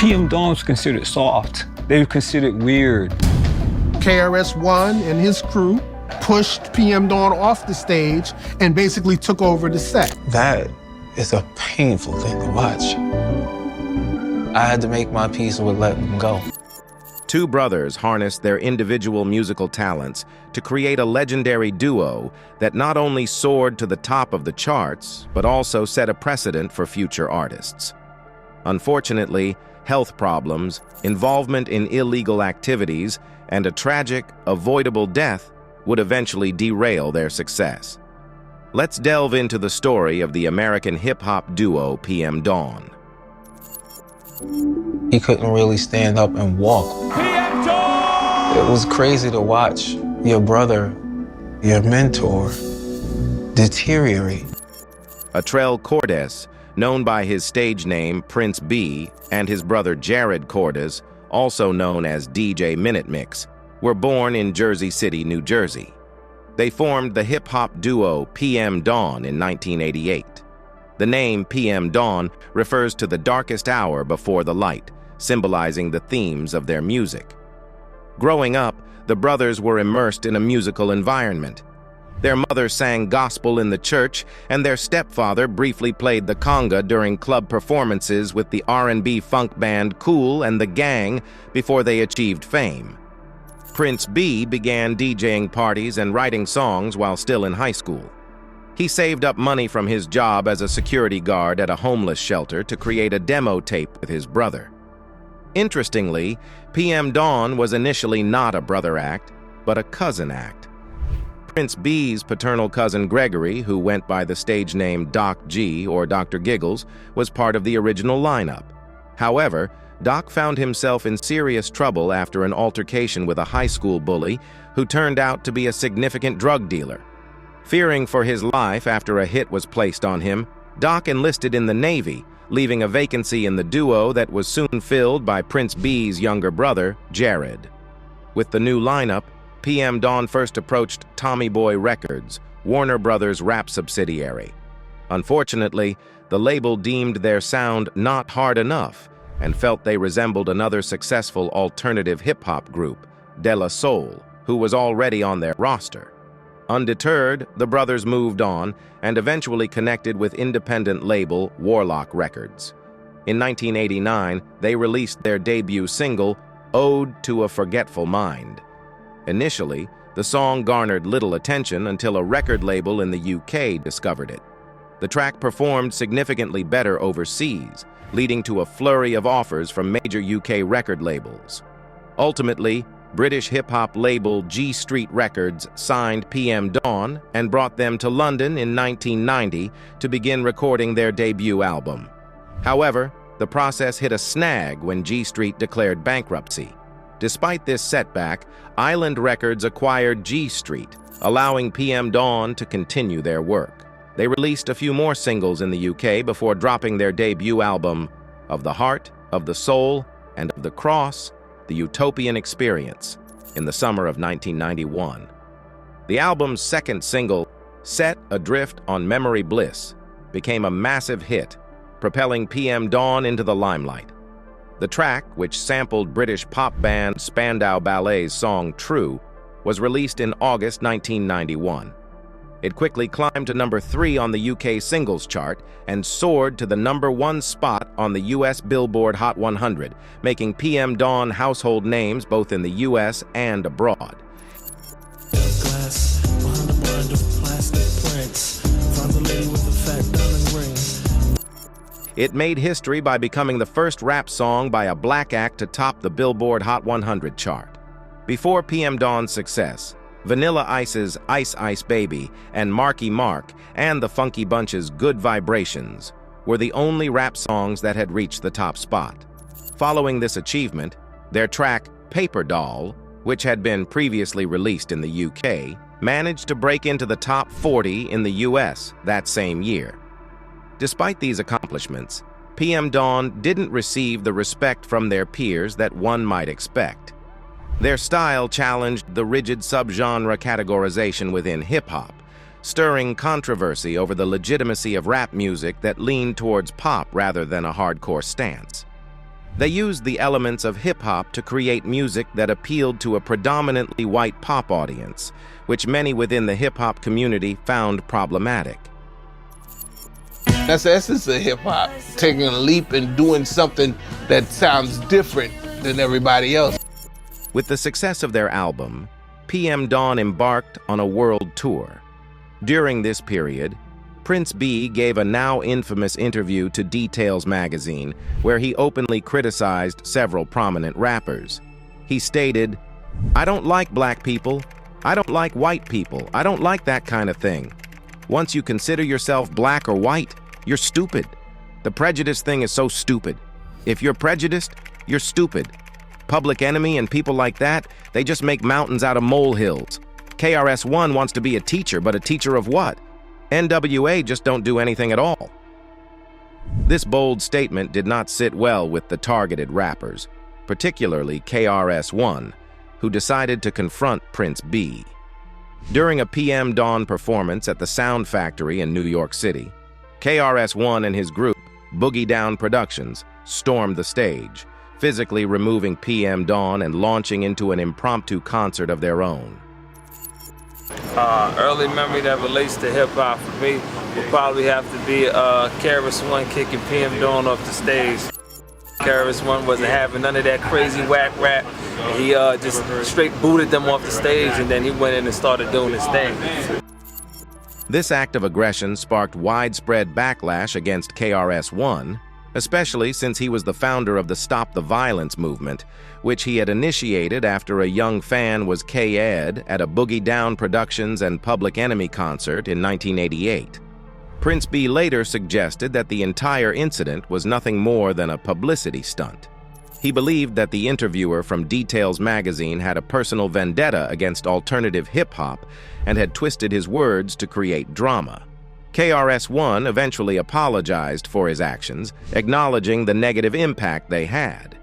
PM Dawn was considered soft. They were considered weird. KRS-One and his crew pushed PM Dawn off the stage and basically took over the set. That is a painful thing to watch. I had to make my peace with letting them go. Two brothers harnessed their individual musical talents to create a legendary duo that not only soared to the top of the charts, but also set a precedent for future artists. Unfortunately, health problems, involvement in illegal activities, and a tragic, avoidable death would eventually derail their success. Let's delve into the story of the American hip-hop duo PM Dawn. He couldn't really stand up and walk. PM Dawn! It was crazy to watch your brother, your mentor, deteriorate. Atrell Cordes, known by his stage name Prince B, and his brother Jared Cordes, also known as DJ Minute Mix, were born in Jersey City, New Jersey. They formed the hip-hop duo PM Dawn in 1988. The name PM Dawn refers to the darkest hour before the light, symbolizing the themes of their music. Growing up, the brothers were immersed in a musical environment. Their mother sang gospel in the church, and their stepfather briefly played the conga during club performances with the R&B funk band Kool and the Gang before they achieved fame. Prince B began DJing parties and writing songs while still in high school. He saved up money from his job as a security guard at a homeless shelter to create a demo tape with his brother. Interestingly, PM Dawn was initially not a brother act, but a cousin act. Prince B's paternal cousin Gregory, who went by the stage name Doc G or Dr. Giggles, was part of the original lineup. However, Doc found himself in serious trouble after an altercation with a high school bully who turned out to be a significant drug dealer. Fearing for his life after a hit was placed on him, Doc enlisted in the Navy, leaving a vacancy in the duo that was soon filled by Prince B's younger brother, Jared. With the new lineup, PM Dawn first approached Tommy Boy Records, Warner Brothers' rap subsidiary. Unfortunately, the label deemed their sound not hard enough and felt they resembled another successful alternative hip-hop group, De La Soul, who was already on their roster. Undeterred, the brothers moved on and eventually connected with independent label Warlock Records. In 1989, they released their debut single, Ode to a Forgetful Mind. Initially, the song garnered little attention until a record label in the UK discovered it. The track performed significantly better overseas, leading to a flurry of offers from major UK record labels. Ultimately, British hip-hop label G Street Records signed PM Dawn and brought them to London in 1990 to begin recording their debut album. However, the process hit a snag when G Street declared bankruptcy. Despite this setback, Island Records acquired G Street, allowing PM Dawn to continue their work. They released a few more singles in the UK before dropping their debut album, Of the Heart, of the Soul, and of the Cross, The Utopian Experience, in the summer of 1991. The album's second single, Set Adrift on Memory Bliss, became a massive hit, propelling PM Dawn into the limelight. The track, which sampled British pop band Spandau Ballet's song True, was released in August 1991. It quickly climbed to number 3 on the UK singles chart and soared to the number 1 spot on the US Billboard Hot 100, making PM Dawn household names both in the US and abroad. Glass behind a blind of plastic prints. Found a lady with a fat diamond ring. It made history by becoming the first rap song by a black act to top the Billboard Hot 100 chart. Before PM Dawn's success, Vanilla Ice's Ice Ice Baby and Marky Mark and the Funky Bunch's Good Vibrations were the only rap songs that had reached the top spot. Following this achievement, their track Paper Doll, which had been previously released in the UK, managed to break into the top 40 in the US that same year. Despite these accomplishments, PM Dawn didn't receive the respect from their peers that one might expect. Their style challenged the rigid subgenre categorization within hip-hop, stirring controversy over the legitimacy of rap music that leaned towards pop rather than a hardcore stance. They used the elements of hip-hop to create music that appealed to a predominantly white pop audience, which many within the hip-hop community found problematic. That's the essence of hip-hop, taking a leap and doing something that sounds different than everybody else. With the success of their album, PM Dawn embarked on a world tour. During this period, Prince B gave a now infamous interview to Details magazine, where he openly criticized several prominent rappers. He stated, "I don't like black people. I don't like white people. I don't like that kind of thing. Once you consider yourself black or white, you're stupid. The prejudice thing is so stupid. If you're prejudiced, you're stupid. Public Enemy and people like that, they just make mountains out of molehills. KRS-One wants to be a teacher, but a teacher of what? NWA just don't do anything at all." This bold statement did not sit well with the targeted rappers, particularly KRS-One, who decided to confront Prince B. During a PM Dawn performance at the Sound Factory in New York City, KRS-One and his group, Boogie Down Productions, stormed the stage, physically removing PM Dawn and launching into an impromptu concert of their own. Early memory that relates to hip-hop for me would probably have to be KRS-One kicking PM Dawn off the stage. KRS-One wasn't having none of that crazy whack rap. He just straight booted them off the stage, and then he went in and started doing his thing. This act of aggression sparked widespread backlash against KRS-One, especially since he was the founder of the Stop the Violence movement, which he had initiated after a young fan was K-Ed at a Boogie Down Productions and Public Enemy concert in 1988. Prince B later suggested that the entire incident was nothing more than a publicity stunt. He believed that the interviewer from Details magazine had a personal vendetta against alternative hip-hop and had twisted his words to create drama. KRS-One eventually apologized for his actions, acknowledging the negative impact they had.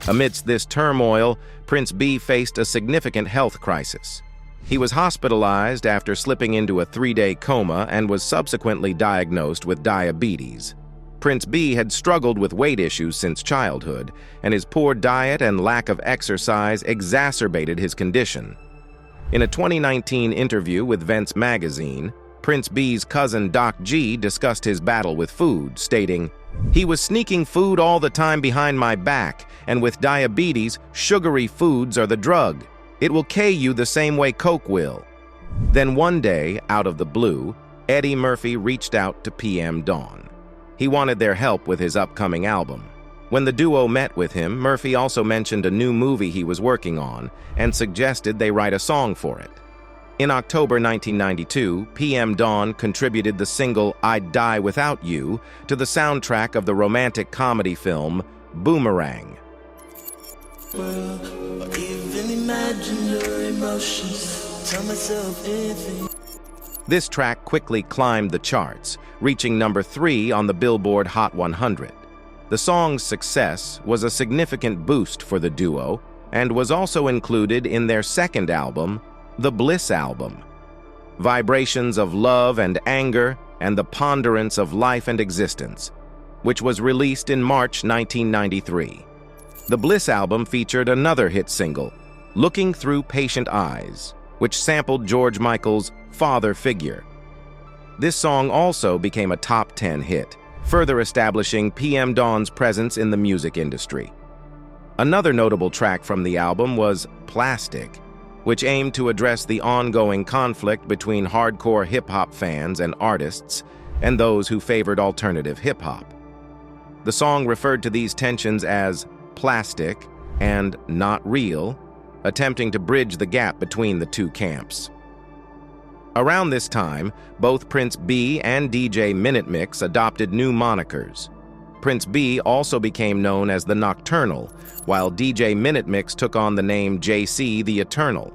Amidst this turmoil, Prince B faced a significant health crisis. He was hospitalized after slipping into a 3-day coma and was subsequently diagnosed with diabetes. Prince B had struggled with weight issues since childhood, and his poor diet and lack of exercise exacerbated his condition. In a 2019 interview with Vents magazine, Prince B's cousin Doc G discussed his battle with food, stating, "He was sneaking food all the time behind my back, and with diabetes, sugary foods are the drug. It will K you the same way Coke will." Then one day, out of the blue, Eddie Murphy reached out to PM Dawn. He wanted their help with his upcoming album. When the duo met with him, Murphy also mentioned a new movie he was working on and suggested they write a song for it. In October 1992, PM Dawn contributed the single "I'd Die Without You" to the soundtrack of the romantic comedy film Boomerang. This track quickly climbed the charts, reaching number 3 on the Billboard Hot 100. The song's success was a significant boost for the duo and was also included in their second album, the Bliss album. Vibrations of love and anger and the ponderance of life and existence, which was released in March 1993. The Bliss album featured another hit single, Looking Through Patient Eyes, which sampled George Michael's Father Figure. This song also became a top 10 hit, further establishing PM Dawn's presence in the music industry. Another notable track from the album was Plastic, which aimed to address the ongoing conflict between hardcore hip-hop fans and artists and those who favored alternative hip-hop. The song referred to these tensions as plastic and not real, attempting to bridge the gap between the two camps. Around this time, both Prince B and DJ Minute Mix adopted new monikers. Prince B also became known as the Nocturnal, while DJ Minute Mix took on the name JC the Eternal.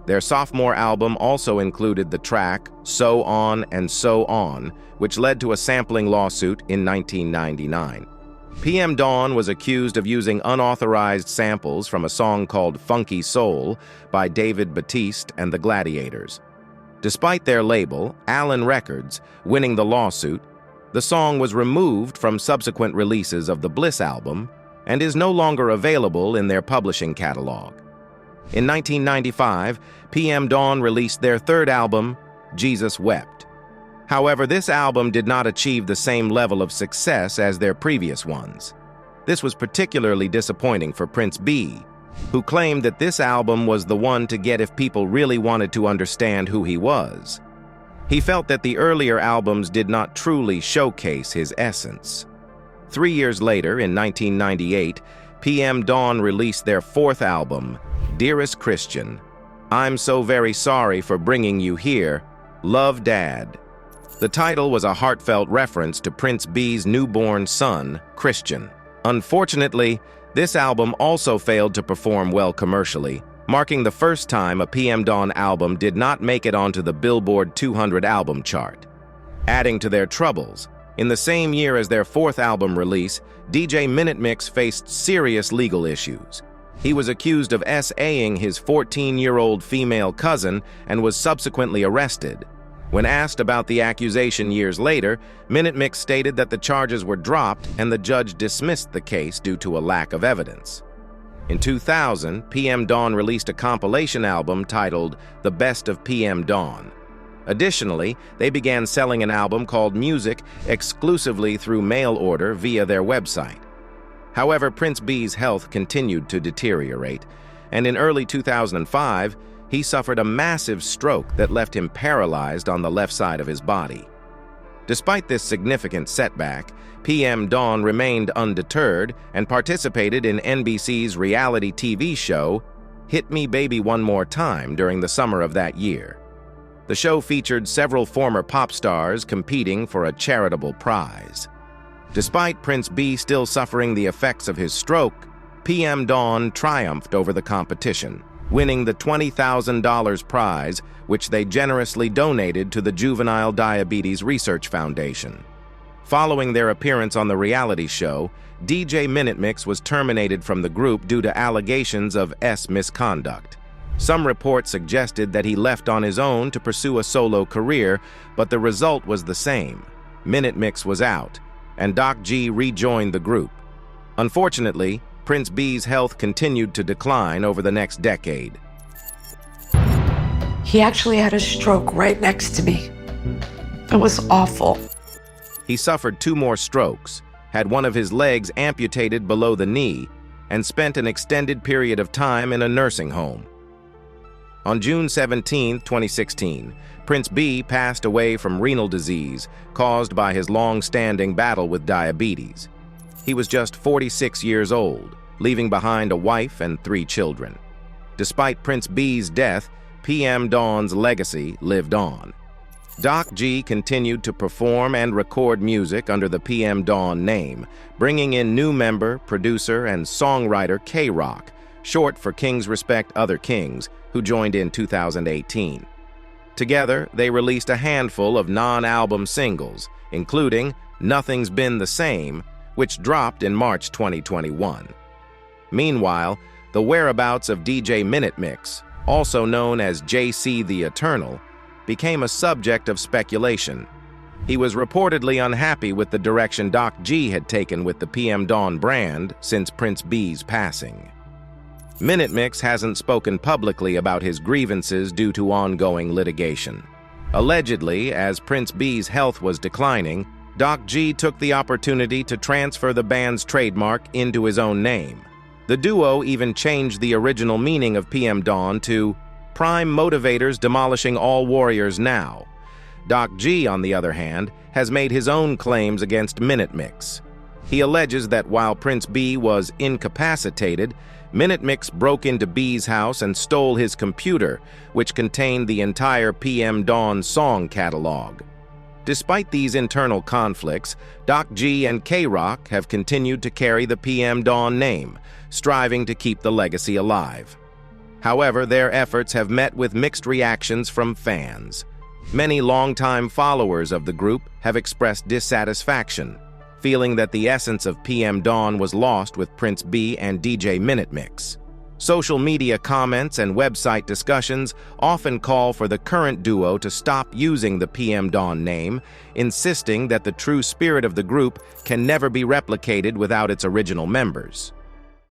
Their sophomore album also included the track So On and So On, which led to a sampling lawsuit in 1999. PM Dawn was accused of using unauthorized samples from a song called Funky Soul by David Batiste and the Gladiators. Despite their label, Allen Records, winning the lawsuit, the song was removed from subsequent releases of the Bliss album and is no longer available in their publishing catalog. In 1995, PM Dawn released their third album, Jesus Wept. However, this album did not achieve the same level of success as their previous ones. This was particularly disappointing for Prince B, who claimed that this album was the one to get if people really wanted to understand who he was. He felt that the earlier albums did not truly showcase his essence. 3 years later, in 1998, PM Dawn released their fourth album, Dearest Christian. I'm so very sorry for bringing you here. Love, Dad. The title was a heartfelt reference to Prince B's newborn son, Christian. Unfortunately, this album also failed to perform well commercially, marking the first time a PM Dawn album did not make it onto the Billboard 200 album chart. Adding to their troubles, in the same year as their fourth album release, DJ Minute Mix faced serious legal issues. He was accused of SAing his 14-year-old female cousin and was subsequently arrested. When asked about the accusation years later, Minute Mix stated that the charges were dropped and the judge dismissed the case due to a lack of evidence. In 2000, PM Dawn released a compilation album titled The Best of PM Dawn. Additionally, they began selling an album called Music exclusively through mail order via their website. However, Prince B's health continued to deteriorate, and in early 2005, he suffered a massive stroke that left him paralyzed on the left side of his body. Despite this significant setback, PM Dawn remained undeterred and participated in NBC's reality TV show, Hit Me Baby One More Time, during the summer of that year. The show featured several former pop stars competing for a charitable prize. Despite Prince B still suffering the effects of his stroke, PM Dawn triumphed over the competition, winning the $20,000 prize, which they generously donated to the Juvenile Diabetes Research Foundation. Following their appearance on the reality show, DJ Minute Mix was terminated from the group due to allegations of misconduct. Some reports suggested that he left on his own to pursue a solo career, but the result was the same. Minute Mix was out, and Doc G rejoined the group. Unfortunately, Prince B's health continued to decline over the next decade. He actually had a stroke right next to me. It was awful. He suffered 2 more strokes, had one of his legs amputated below the knee, and spent an extended period of time in a nursing home. On June 17, 2016, Prince B passed away from renal disease caused by his long-standing battle with diabetes. He was just 46 years old, leaving behind a wife and 3 children. Despite Prince B's death, PM Dawn's legacy lived on. Doc G continued to perform and record music under the PM Dawn name, bringing in new member, producer, and songwriter K-Rock, short for Kings Respect Other Kings, who joined in 2018. Together, they released a handful of non-album singles, including Nothing's Been the Same, which dropped in March 2021. Meanwhile, the whereabouts of DJ Minute Mix, also known as JC the Eternal, became a subject of speculation. He was reportedly unhappy with the direction Doc G had taken with the PM Dawn brand since Prince B's passing. Minute Mix hasn't spoken publicly about his grievances due to ongoing litigation. Allegedly, as Prince B's health was declining, Doc G took the opportunity to transfer the band's trademark into his own name. The duo even changed the original meaning of PM Dawn to Prime Motivators Demolishing All Warriors Now. Doc G, on the other hand, has made his own claims against Minute Mix. He alleges that while Prince B was incapacitated, Minute Mix broke into B's house and stole his computer, which contained the entire PM Dawn song catalog. Despite these internal conflicts, Doc G and K-Rock have continued to carry the PM Dawn name, striving to keep the legacy alive. However, their efforts have met with mixed reactions from fans. Many longtime followers of the group have expressed dissatisfaction, feeling that the essence of PM Dawn was lost with Prince B and DJ Minute Mix. Social media comments and website discussions often call for the current duo to stop using the PM Dawn name, insisting that the true spirit of the group can never be replicated without its original members.